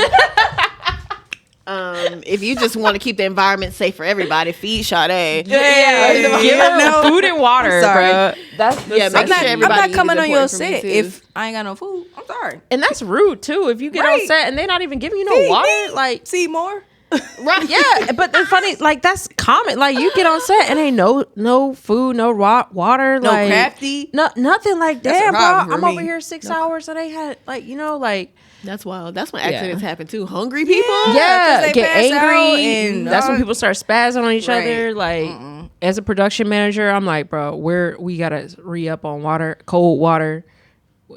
A: if you just want to keep the environment safe for everybody, feed Sade.
C: Give her food and water, bro.
D: I'm not coming on your set if I ain't got no food. I'm sorry.
C: And that's rude too. If you get on set and they're not even giving you no water, like
D: Seymour.
C: Right? Yeah, but the funny, like that's common. Like you get on set and ain't no food, no water,
D: no
C: like
D: crafty,
C: nothing like that, bro. I'm over here 6 hours and they had like like.
A: That's wild. That's when accidents happen too. Hungry people,
C: get angry, and that's when people start spazzing on each other. Like, as a production manager, I'm like, bro, we gotta re-up on water, cold water.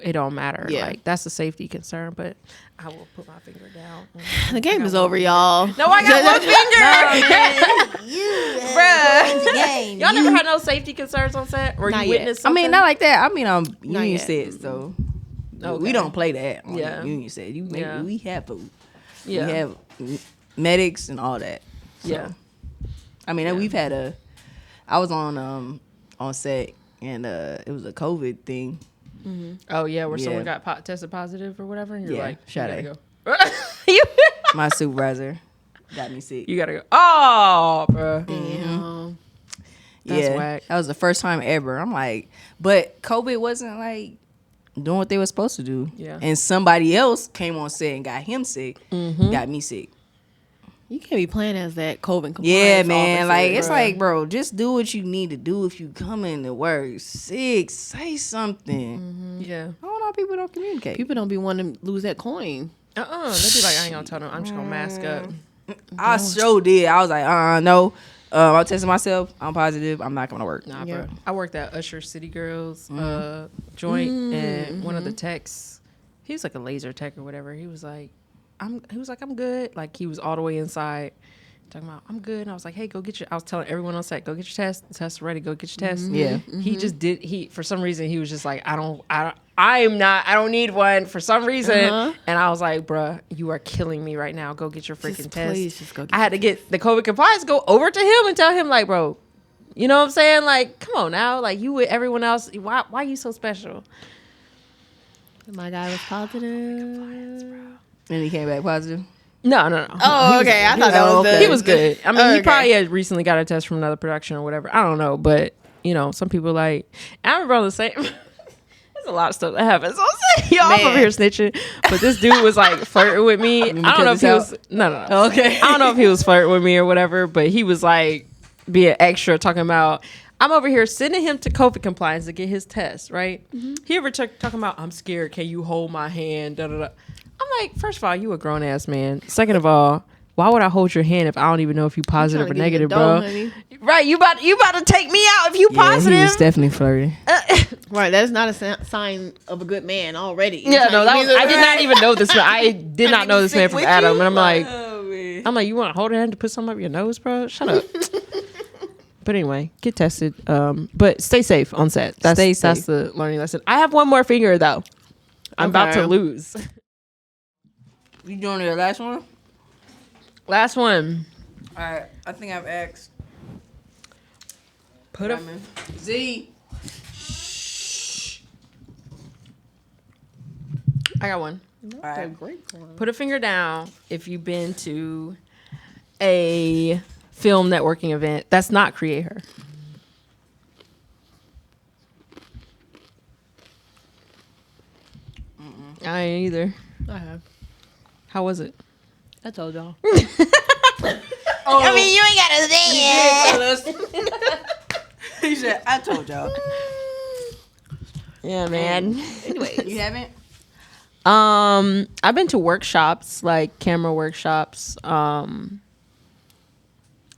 C: It don't matter.
A: Yeah.
C: Like, that's a safety concern. But I will put my finger down.
A: The game is over, y'all.
C: No, I got one finger. Bruh. Y'all never had no safety concerns on set, or you witnessed something?
D: I mean, not like that. I mean, union set, so.
C: Okay.
D: We don't play that on
C: the
D: union set. We have food.
C: Yeah.
D: We have medics and all that. So,
C: yeah.
D: I mean, we've had I was on set and it was a COVID thing.
C: Mm-hmm. Oh yeah, where someone got tested positive or whatever, and you're like,
D: Sade.
C: You gotta go.
D: My supervisor got me sick.
C: You gotta go. Oh, bro.
A: Damn.
C: That's whack.
D: That was the first time ever. I'm like, but COVID wasn't like doing what they were supposed to do.
C: Yeah.
D: And somebody else came on set and got him sick, got me sick.
A: You can't be playing as that COVID compliance.
D: Yeah, man.
A: Officer,
D: like, it's like, bro, just do what you need to do. If you come in to work sick, say something.
C: Yeah.
D: I don't know how people don't communicate.
A: People don't be wanting to lose that coin.
C: They be like, I ain't gonna tell them. I'm just gonna mask up.
D: I sure did. I was like, no. I was testing myself. I'm positive. I'm not going to work.
C: Nah, bro. I worked at Usher City Girls joint, and one of the techs, he was like a laser tech or whatever. He was like, I'm good. Like he was all the way inside. talking about, I'm good. And I was like, hey, go get your, I was telling everyone on set, go get your test. The test's ready. Go get your test.
D: Yeah.
C: He just did, for some reason, he was just like, I don't need one for some reason. And I was like, bruh, you are killing me right now. Go get your freaking test.
A: Please just go get
C: I had to get the COVID compliance, go over to him and tell him like, bro, you know what I'm saying? Like, come on now. Like, you with everyone else. Why are you so special?
A: My guy was positive.
D: And he came back positive.
C: No.
A: Oh, okay. I thought that was
D: okay.
A: the,
C: He was good. I mean, he
A: Okay.
C: probably had recently got a test from another production or whatever. I don't know. But, you know, some people like, I remember on the same, there's a lot of stuff that happens. So I'm saying, y'all I'm over here snitching. But this dude was like flirting with me. I don't know if he was, no.
D: Okay.
C: I don't know if he was flirting with me or whatever, but he was like being extra talking about, I'm over here sending him to COVID compliance to get his test, right? He ever talking about, I'm scared, can you hold my hand, da da da. I'm like, first of all, you a grown ass man. Second of all, why would I hold your hand if I don't even know if you positive or
A: trying to give you
C: negative,
A: the
C: bro?
A: dough, honey.
C: Right, you about to take me out if you
D: Yeah,
C: positive.
D: he was definitely flirting.
A: Right, that is not a sign of a good man already.
C: Yeah, no, I did not even know this man. I did not know this man from Adam, and I'm like, you want to hold her hand to put something up your nose, bro? Shut up. But anyway, get tested. But stay safe on set. That's the learning lesson. I have one more finger though. I'm about to
A: Okay.
C: lose.
D: You doing your last one?
C: Last one.
D: All right. I think I've asked.
C: Put a
D: Z.
C: I got one.
D: All right.
C: Put a finger down if you've been to a film networking event that's not Create Her. I ain't either.
A: I have.
C: How was it?
A: I told y'all.
C: I mean, you ain't gotta say it.
D: He said, I told y'all.
C: Yeah, man.
A: Anyway,
D: You haven't?
C: I've been to workshops, like camera workshops.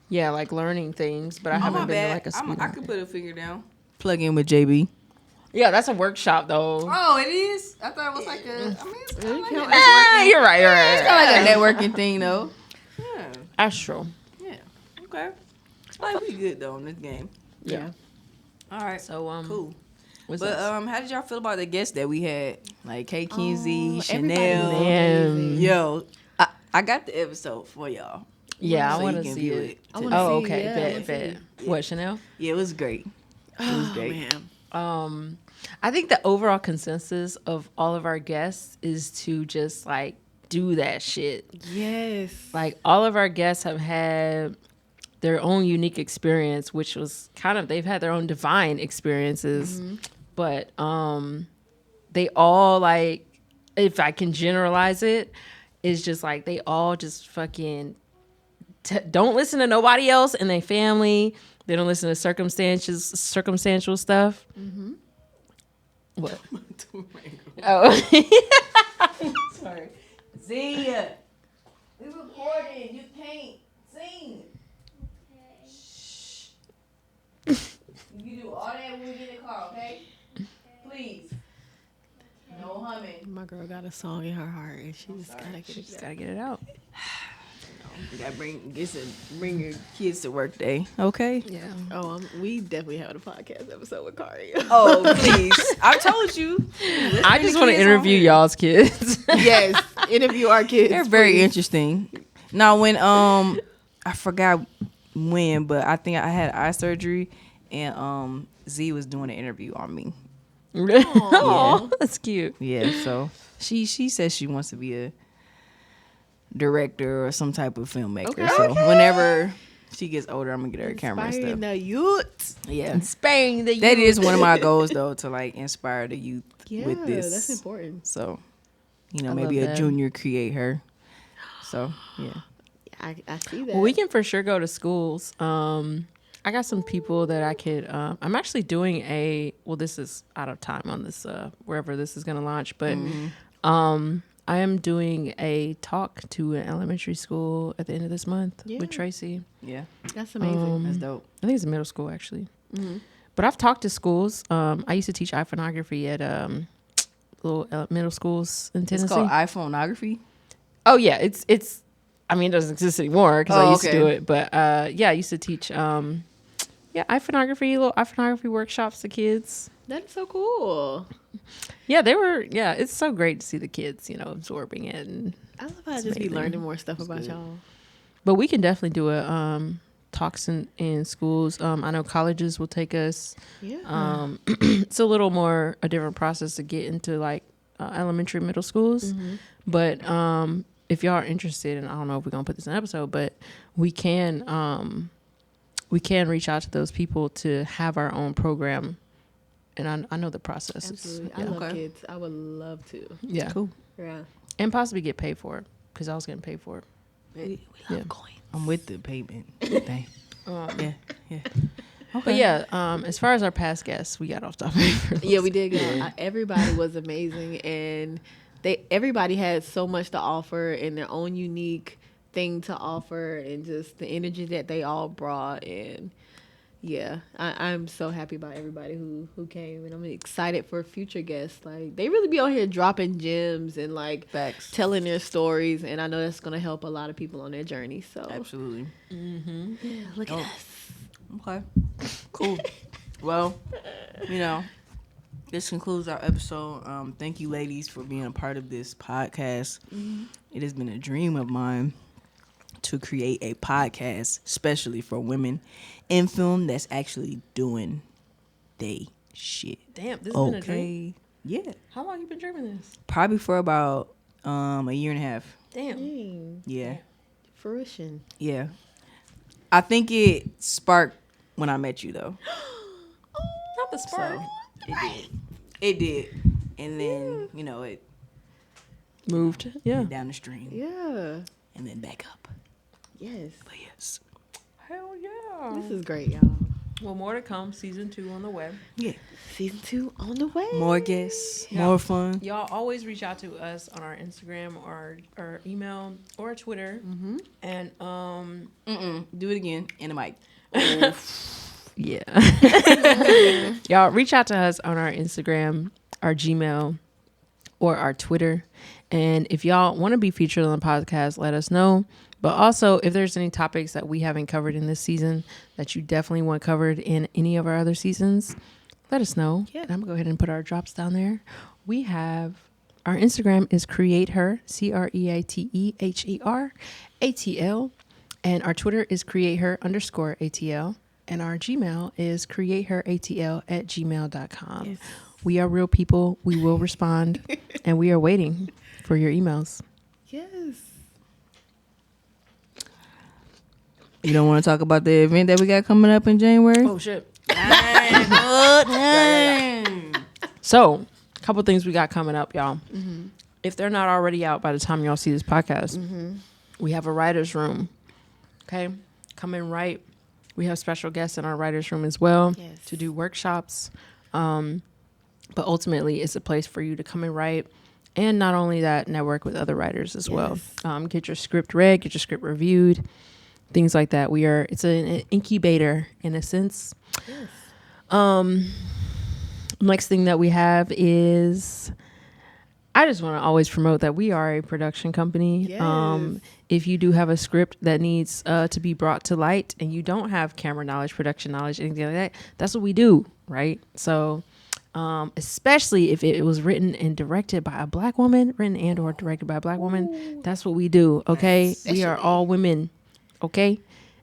C: Yeah, like learning things, but I haven't been to like a speed.
D: I could put a finger down. Plug in with JB.
C: Yeah, that's a workshop though.
D: Oh, it is? I thought it was like a, I mean, it's kind of like a
C: You're right.
D: It's kind of like a networking thing, though. Yeah,
C: That's true.
D: yeah. Okay. It's probably good, though, in this game.
C: Yeah.
D: All right.
C: So
D: Cool.
C: what's
D: But
C: up?
D: how did y'all feel about the guests that we had? Like Kay Kinsey,
A: everybody
D: Chanel.
A: was
C: Man.
D: Yo, I got the episode for y'all.
C: Yeah, I
D: So
C: want
D: you
C: to
D: can
C: see
D: view
C: it.
A: I
D: too.
A: wanna
C: Oh,
A: see,
C: okay.
A: yeah, I
C: Bet,
A: wanna
C: bet.
A: see.
C: What, Chanel?
D: Yeah, it was great. It was great.
A: Man.
C: I think the overall consensus of all of our guests is to just like do that shit.
A: Yes.
C: Like all of our guests have had their own unique experience, which was kind of, they've had their own divine experiences, but they all, like, if I can generalize it, is just like they all just fucking don't listen to nobody else in their family. They don't listen to circumstantial stuff. What? Oh. Sorry. Z, we recording. You can't sing. Shh. You do all that when we get in the car, okay? Please. No humming.
A: My girl got a song in her heart, and she just gotta get
C: She
A: it
C: just
A: out.
C: gotta get it out.
D: You gotta bring your kids to work day. Okay.
C: Yeah.
A: Oh, we definitely have a podcast episode with Kari.
D: Oh, please. I told you.
C: I just want to interview y'all's kids.
A: Yes, interview our kids.
D: They're very
A: please.
D: interesting. Now, when I forgot when, but I think I had eye surgery, and Z was doing an interview on me.
C: Aw, that's cute.
D: Yeah, so she says she wants to be a director or some type of filmmaker.
A: Okay.
D: So whenever she gets older, I'm gonna get her a camera and
A: Inspiring
D: stuff.
A: the youth.
D: Yeah,
C: Spain, the
D: that is one of my goals though, to like inspire the youth
A: Yeah,
D: with this.
A: that's important.
D: So, you know,
C: I
D: maybe
C: love
D: a
C: that.
D: junior create her. So yeah.
A: I see that.
C: Well, we can for sure go to schools. I got some people that I could. I'm actually doing this is out of time on this wherever this is going to launch, but I am doing a talk to an elementary school at the end of this month
A: Yeah.
C: with Tracy.
D: Yeah,
A: That's amazing.
D: that's dope.
C: I think it's a middle school actually. But I've talked to schools. I used to teach iPhoneography at little middle schools in
D: It's
C: Tennessee.
D: called iPhoneography.
C: Oh yeah, it's I mean, it doesn't exist anymore because I used to
D: okay.
C: do it. But yeah, I used to teach little iconography workshops to kids.
A: That's so cool.
C: Yeah, it's so great to see the kids, absorbing it. And
A: I love how I just be
C: amazing.
A: learning more stuff about y'all.
C: but we can definitely do talks in schools. I know colleges will take us.
A: Yeah.
C: It's a little more a different process to get into like elementary, middle schools. But if y'all are interested, and I don't know if we're gonna put this in an episode, but we can reach out to those people to have our own program. And I know the process.
A: Absolutely. I
C: Yeah.
A: love kids. I would love to.
C: Yeah,
D: Cool.
A: Yeah.
C: and possibly get paid for it because I was getting paid for it.
A: We
C: Yeah.
A: love coins.
D: I'm with the payment thing. Yeah.
C: But yeah, as far as our past guests, we got off topic.
A: Yeah, we did go. Everybody was amazing, and everybody had so much to offer and their own unique thing to offer, and just the energy that they all brought. And yeah, I'm so happy about everybody who came, and I'm excited for future guests. Like, they really be on here dropping gems and like
D: Facts.
A: telling their stories, and I know that's gonna help a lot of people on their journey. So
D: Absolutely.
A: yeah, look at us.
D: Okay. Cool. Well, this concludes our episode. Thank you, ladies, for being a part of this podcast. It has been a dream of mine to create a podcast, especially for women in film, that's actually doing they shit.
C: Damn, this has been a dream.
D: Okay. Yeah.
C: How long you been dreaming this?
D: Probably for about a year and a half.
C: Damn.
A: Dang.
D: Yeah.
A: Fruition.
D: Yeah. I think it sparked when I met you, though.
C: Not the spark.
D: So, it did. And then, it
C: Moved. Yeah.
D: went down the stream
A: Yeah.
D: and then back up.
A: Yes.
D: But yes.
C: Hell yeah.
A: This is great, y'all.
C: Well, more to come. Season 2 on the way.
D: Yeah.
A: Season 2 on the way.
D: More guests,
C: Yeah.
D: more fun.
C: Y'all always reach out to us on our Instagram or our email or Twitter. And
D: Do it again in the mic.
C: yeah. Y'all reach out to us on our Instagram, our Gmail, or our Twitter. And if y'all want to be featured on the podcast, let us know. But also, if there's any topics that we haven't covered in this season that you definitely want covered in any of our other seasons, let us know.
A: Yeah.
C: And I'm going to go ahead and put our drops down there. We have our Instagram is CreateHer, CreateHeratl. And our Twitter is CreateHer_ATL. And our Gmail is createheratl@gmail.com.
A: Yes.
C: We are real people. We will respond. And we are waiting for your emails.
A: Yes.
D: You don't want to talk about the event that we got coming up in January?
C: Oh, shit. So, a couple things we got coming up, y'all. If they're not already out by the time y'all see this podcast, we have a writer's room. Okay? Come and write. We have special guests in our writer's room as well
A: Yes.
C: to do workshops. But ultimately, it's a place for you to come and write. And not only that, network with other writers as well. Get your script read, get your script reviewed, things like that. It's an incubator in a sense.
A: Yes.
C: Next thing that we have is, I just want to always promote that we are a production company.
A: Yes.
C: If you do have a script that needs to be brought to light and you don't have camera knowledge, production knowledge, anything like that, that's what we do, right? So especially if it was written and directed by a black woman, written and or directed by a black woman, that's what we do, okay? We are all women, okay?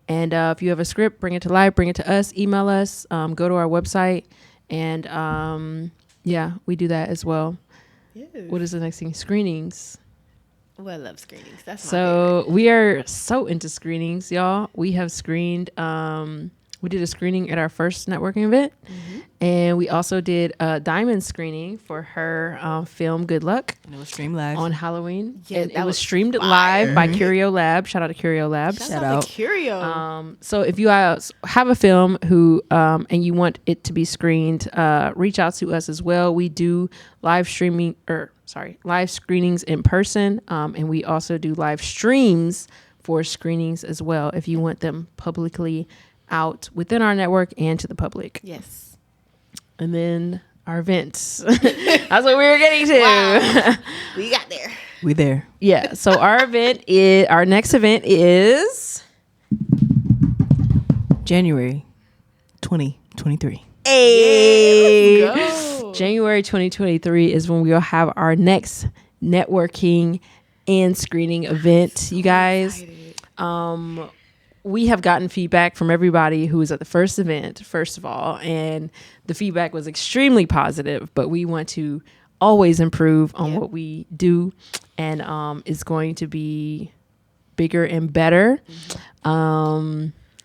C: And if you have a script, bring it to life, bring it to us, email us, go to our website, and yeah, we do that as well.
A: Yes.
C: What is the next thing? Screenings.
A: Well, I love screenings. That's my
C: So we are so into screenings, y'all. We have screened. We did a screening at our first networking event, and we also did a diamond screening for her film Good Luck
D: And it was streamed live.
C: on Halloween.
A: Yeah,
C: And
A: that
C: it was
A: was
C: streamed
A: fire.
C: live by Curio Lab. Shout out to Curio Lab.
A: Shout out to Curio.
C: So if you have a film and you want it to be screened, reach out to us as well. We do live screenings in person, and we also do live streams for screenings as well if you want them publicly out within our network and to the public.
A: Yes.
C: And then our events. That's what we were getting to.
A: Wow. We got there.
D: We there.
C: Yeah. So our next event is
D: January 2023.
B: Hey.
A: Go.
C: January 2023 is when we'll have our next networking and screening event. You guys, we have gotten feedback from everybody who was at the first event, first of all, and the feedback was extremely positive, but we want to always improve on what we do, and it's going to be bigger and better.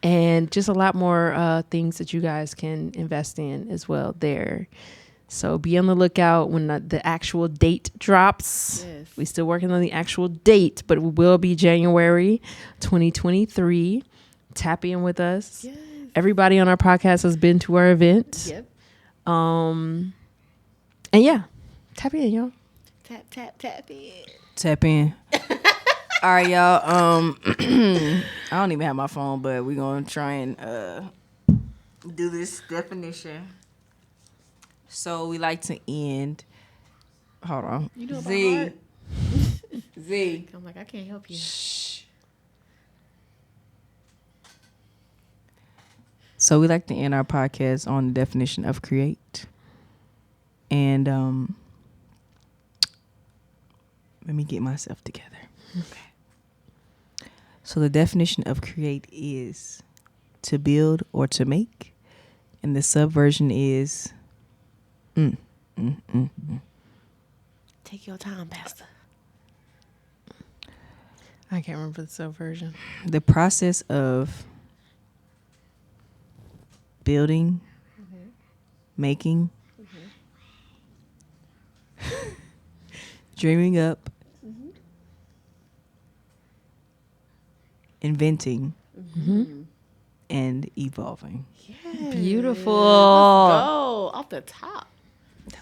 C: And just a lot more things that you guys can invest in as well there. So be on the lookout when the actual date drops.
A: Yes.
C: We're still working on the actual date, but it will be January 2023. Tap in with us.
A: Yes.
C: Everybody on our podcast has been to our event.
A: Yep.
C: And yeah, tap in, y'all.
A: Tap, tap, tap it.
D: Tap in. All right, y'all. I don't even have my phone, but we're gonna try and do this definition. So we like to end. Hold on.
A: You know
D: Z.
A: about
D: Z.
A: I'm like, I can't help you.
D: Shh. So we like to end our podcast on the definition of create. And let me get myself together. Okay. So the definition of create is to build or to make. And the subversion is
A: Take your time, Pastor.
C: I can't remember the subversion.
D: the process of building, making, dreaming up, inventing, and evolving.
C: Beautiful.
A: Go off the top.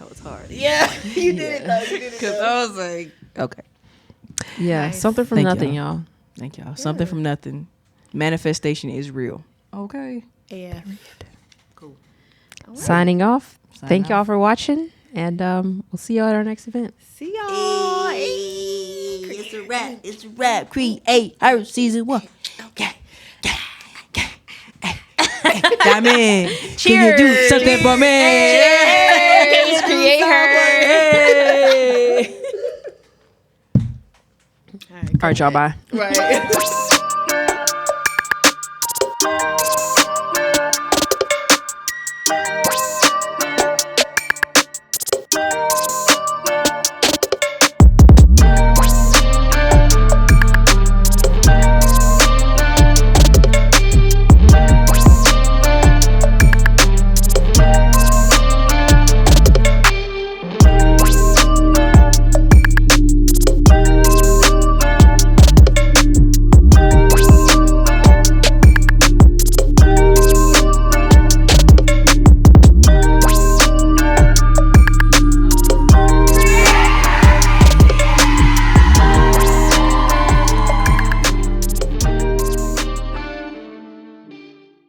D: That was hard.
A: Yeah, you did it though. You did it.
D: Because I was like, okay.
C: Yeah,
A: Nice.
C: something from
D: Thank
C: nothing,
D: y'all.
C: y'all.
D: Thank y'all. Something from nothing. Manifestation is real. Okay.
A: Yeah.
D: Cool.
C: Signing off.
D: Sign
C: Thank y'all
D: off.
C: for watching, and we'll see y'all at our next event.
A: See y'all.
D: It's a rap. It's a rap. Create our season 1. Okay. Diamond. Can you do something for me?
C: Cheers. Create her.
D: Hey.
A: All right,
C: All right, y'all. Bye.
A: right.